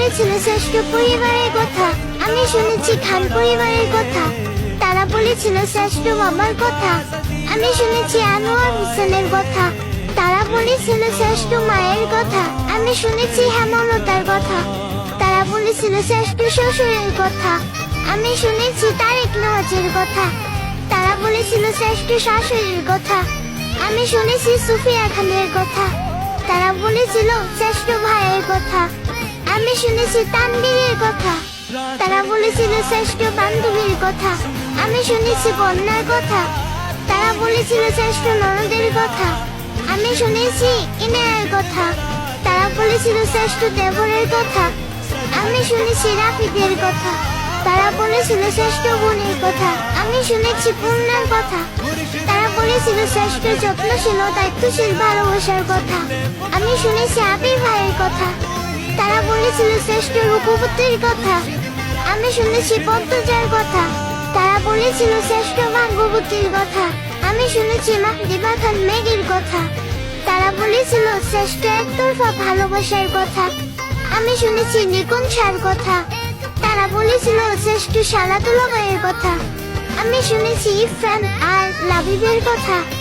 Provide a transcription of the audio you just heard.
বলেছিল শ্রেষ্ঠ পরিবারের কথা। আমি শুনেছি খান পরিবারের কথা। তারা বলেছিল শ্রেষ্ঠ বাবার কথা। আমি শুনেছি আনোয়ার হোসেনের কথা। তারা বলেছিল শ্রেষ্ঠ মায়ের কথা। আমি শুনেছি হেমলতার কথা। তারা বলেছিল শ্রেষ্ঠ শ্বশুরের কথা। আমি শুনেছি তারেক নওয়াজের কথা। তারা বলেছিল শ্রেষ্ঠ শাশুড়ির কথা। আমি শুনেছি সুফিয়া খানের কথা। তারা বলেছিল শ্রেষ্ঠ ভাইয়ের কথা। আমি শুনেছি তানবীরের কথা। তারা বলেছিল শ্রেষ্ঠ বান্ধবীর কথা। আমি শুনেছি বন্যার কথা। তারা বলেছিল শ্রেষ্ঠ ননদের কথা। আমি শুনেছি ইনায়ের কথা। তারা বলেছিল শ্রেষ্ঠ দেবরের কথা। আমি শুনেছি রাফিদের কথা। তারা বলেছিল শ্রেষ্ঠ বোনের কথা। আমি শুনেছি পূর্ণার কথা। তারা বলেছিল শ্রেষ্ঠ যত্নশীল ও দায়িত্বশীল ভালোবাসার কথা। আমি শুনেছি আবির ভাইয়ের কথা। তারা বলেছিল শ্রেষ্ঠ রূপবতীর কথা। আমি শুনেছি পদ্মজার কথা। তারা বলেছিল শ্রেষ্ঠ ভাগ্যবতীর কথা। আমি শুনেছি মাহদিবা খান মেঘের কথা। তারা বলেছিল শ্রেষ্ঠ একতরফা ভালোবাসার কথা। আমি শুনেছি নিকুঞ্জার কথা। তারা বলেছিল শ্রেষ্ঠ সালাতুল্লাহ ভাইয়ের কথা। আমি শুনেছি ইরফান আর লাবিবের কথা।